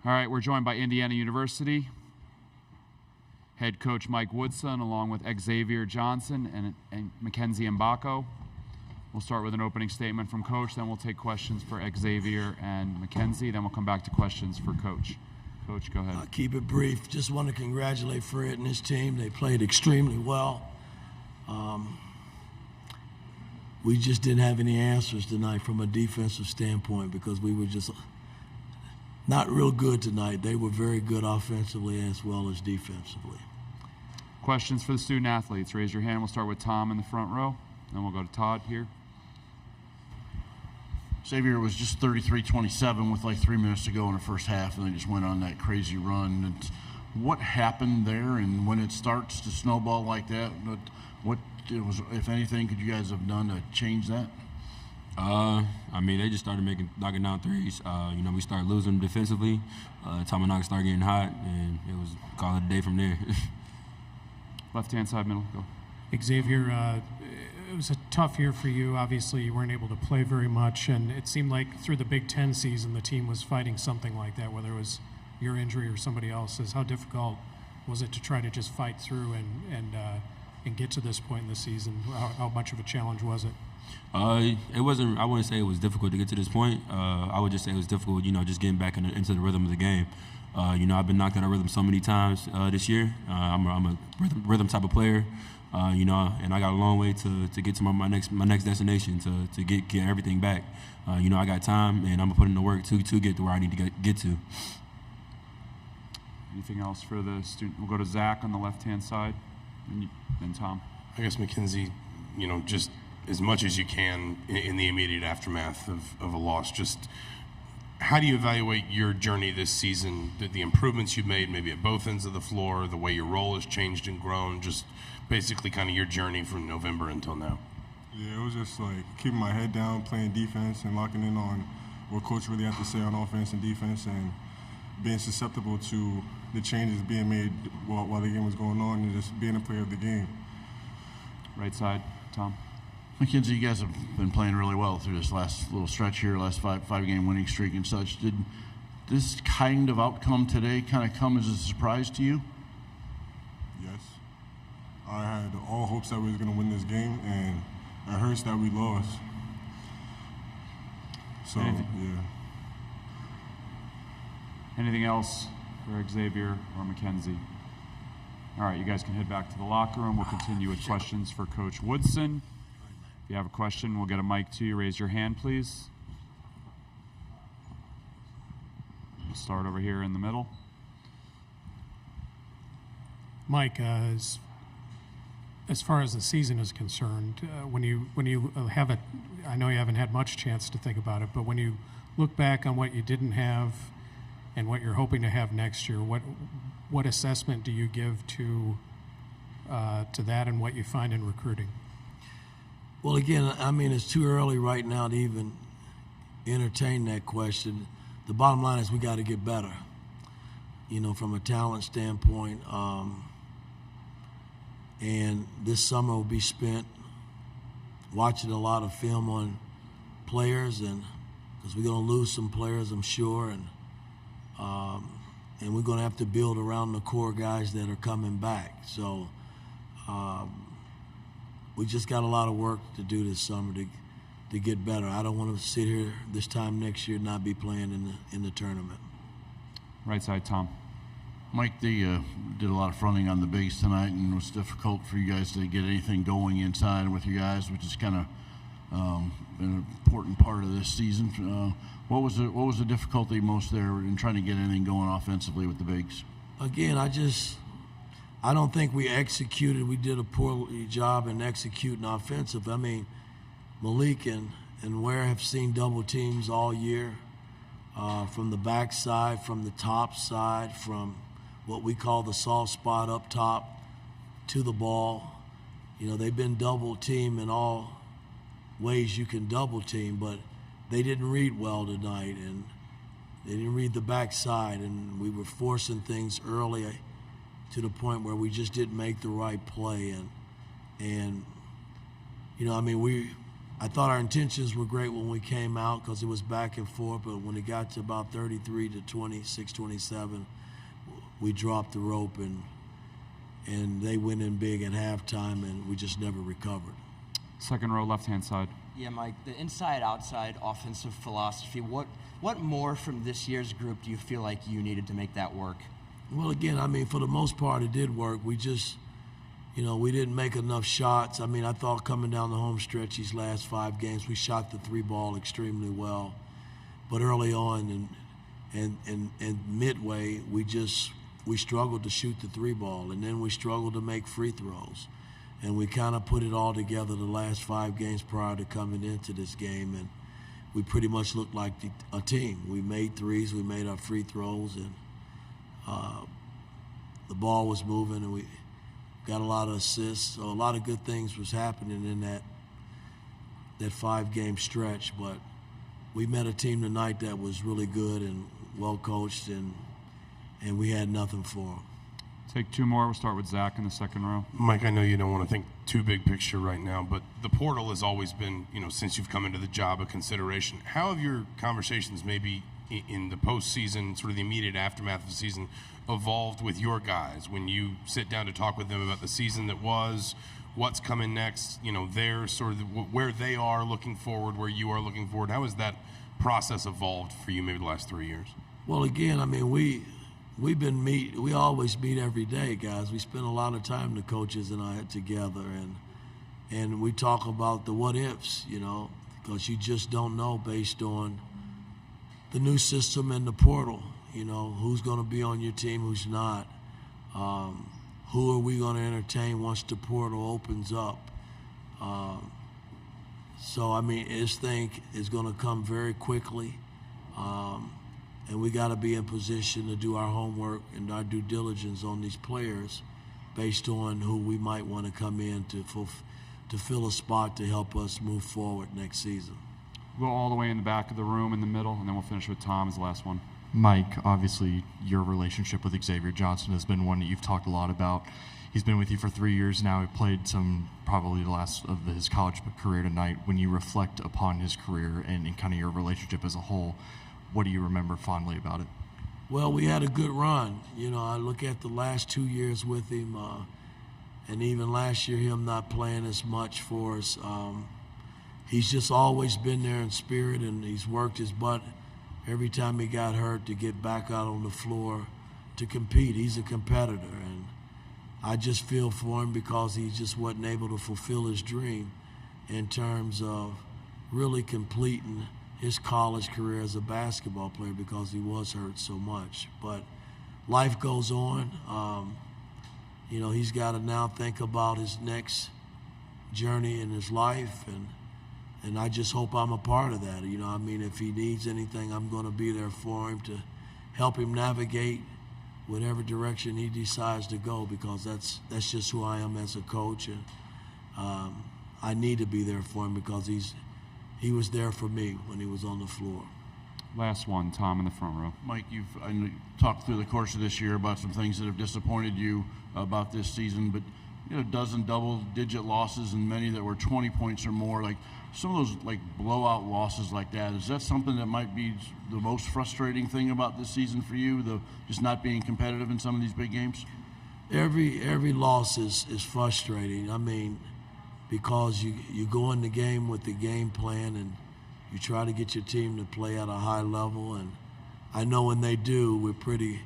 All right, we're joined by Indiana University head coach Mike Woodson, along with Xavier Johnson and Mackenzie Mgbako. We'll start with an opening statement from Coach, then we'll take questions for Xavier and Mackenzie, then we'll come back to questions for Coach. Coach, go ahead. I'll keep it brief. Just want to congratulate Fred and his team. They played extremely well. We just didn't have any answers tonight from a defensive standpoint because we were just not real good tonight. They were very good offensively as well as defensively. Questions for the student athletes. Raise your hand. We'll start with Tom in the front row. Then we'll go to Todd here. Xavier was just 33-27 with like 3 minutes to go in the first half, and they just went on that crazy run. And what happened there, and when it starts to snowball like that, what it was, if anything, could you guys have done to change that? I mean, they just started knocking down threes. We started losing defensively. Tom and I started getting hot, and it was call it a day from there. Left-hand side, middle, go. Xavier, it was a tough year for you. Obviously, you weren't able to play very much, and it seemed like through the Big Ten season, the team was fighting something like that, whether it was your injury or somebody else's. How difficult was it to try to just fight through and get to this point in the season? How much of a challenge was it? It wasn't. I wouldn't say it was difficult to get to this point. I would just say it was difficult, just getting back into the rhythm of the game. I've been knocked out of rhythm so many times this year. I'm a rhythm type of player, and I got a long way to get to my next destination to get everything back. I got time, and I'm gonna put in the work to get to where I need to get to. Anything else for the student? We'll go to Zach on the left-hand side, and then Tom. I guess Mackenzie, just as much as you can in the immediate aftermath of a loss, just how do you evaluate your journey this season, the improvements you've made maybe at both ends of the floor, the way your role has changed and grown, just basically kind of your journey from November until now? Yeah, it was just like keeping my head down, playing defense, and locking in on what coach really had to say on offense and defense, and being susceptible to the changes being made while the game was going on, and just being a player of the game. Right side, Tom. Mackenzie, you guys have been playing really well through this last little stretch here, last five-game winning streak and such. Did this kind of outcome today kind of come as a surprise to you? Yes. I had all hopes that we was going to win this game, and it hurts that we lost. So, yeah. Anything else for Xavier or Mackenzie? All right, you guys can head back to the locker room. We'll continue with questions for Coach Woodson. If you have a question, we'll get a mic to you. Raise your hand, please. We'll start over here in the middle. Mike, as far as the season is concerned, when you have it, I know you haven't had much chance to think about it, but when you look back on what you didn't have and what you're hoping to have next year, what assessment do you give to that and what you find in recruiting? Well, again, I mean, it's too early right now to even entertain that question. The bottom line is we got to get better, from a talent standpoint. And this summer will be spent watching a lot of film on players, and because we're going to lose some players, I'm sure, and we're going to have to build around the core guys that are coming back. So we just got a lot of work to do this summer to get better. I don't want to sit here this time next year and not be playing in the tournament. Right side, Tom. Mike, they did a lot of fronting on the bigs tonight, and it was difficult for you guys to get anything going inside with you guys, which is kind of been an important part of this season. What was the difficulty most there in trying to get anything going offensively with the bigs? Again, I don't think we executed. We did a poor job in executing offensive. I mean, Malik and Ware have seen double teams all year, from the back side, from the top side, from what we call the soft spot up top to the ball. They've been double teamed in all ways you can double team, but they didn't read well tonight, and they didn't read the back side, and we were forcing things early to the point where we just didn't make the right play. And I mean, I thought our intentions were great when we came out because it was back and forth, but when it got to about 33 to 26, 27, we dropped the rope and they went in big at halftime and we just never recovered. Second row, left-hand side. Yeah, Mike, the inside-outside offensive philosophy, what more from this year's group do you feel like you needed to make that work? Well, again, I mean, for the most part, it did work. We just, we didn't make enough shots. I mean, I thought coming down the home stretch these last 5 games, we shot the 3-ball extremely well. But early on and midway, we struggled to shoot the 3-ball, and then we struggled to make free throws. And we kind of put it all together the last 5 games prior to coming into this game, and we pretty much looked like a team. We made threes, we made our free throws, and the ball was moving, and we got a lot of assists. So a lot of good things was happening in that 5-game stretch. But we met a team tonight that was really good and well coached, and we had nothing for them. Take 2 more. We'll start with Zach in the second row. Mike, I know you don't want to think too big picture right now, but the portal has always been, since you've come into the job, a consideration. How have your conversations maybe in the postseason, sort of the immediate aftermath of the season, evolved with your guys when you sit down to talk with them about the season that was, what's coming next, their sort of where they are looking forward, where you are looking forward? How has that process evolved for you maybe the last 3 years? Well, again, I mean, we always meet every day, guys. We spend a lot of time, the coaches and I, together, and we talk about the what ifs, because you just don't know based on the new system and the portal, who's going to be on your team, who's not. Who are we going to entertain once the portal opens up? So, I mean, this thing is going to come very quickly. And we got to be in position to do our homework and our due diligence on these players based on who we might want to come in to fill a spot to help us move forward next season. We'll go all the way in the back of the room in the middle, and then we'll finish with Tom as the last one. Mike, obviously your relationship with Xavier Johnson has been one that you've talked a lot about. He's been with you for 3 years now. He played probably the last of his college career tonight. When you reflect upon his career and kind of your relationship as a whole, what do you remember fondly about it? Well, we had a good run. I look at the last 2 years with him, and even last year, him not playing as much for us. He's just always been there in spirit, and he's worked his butt every time he got hurt to get back out on the floor to compete. He's a competitor, and I just feel for him because he just wasn't able to fulfill his dream in terms of really completing his college career as a basketball player because he was hurt so much. But life goes on. He's got to now think about his next journey in his life, and I just hope I'm a part of that. If he needs anything, I'm going to be there for him to help him navigate whatever direction he decides to go, because that's just who I am as a coach, and I need to be there for him because he was there for me when he was on the floor. Last one, Tom in the front row. Mike, I know you talked through the course of this year about some things that have disappointed you about this season, but a dozen double-digit losses and many that were 20 points or more, like some of those blowout losses like that. Is that something that might be the most frustrating thing about this season for you, just not being competitive in some of these big games? Every loss is frustrating. Because you go in the game with the game plan and you try to get your team to play at a high level, and I know when they do, we're pretty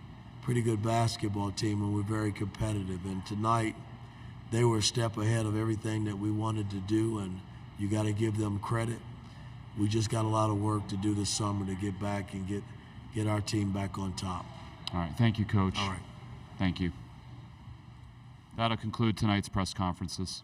good basketball team and we're very competitive. And tonight, they were a step ahead of everything that we wanted to do, and you got to give them credit. We just got a lot of work to do this summer to get back and get our team back on top. All right, thank you, Coach. All right. Thank you. That'll conclude tonight's press conferences.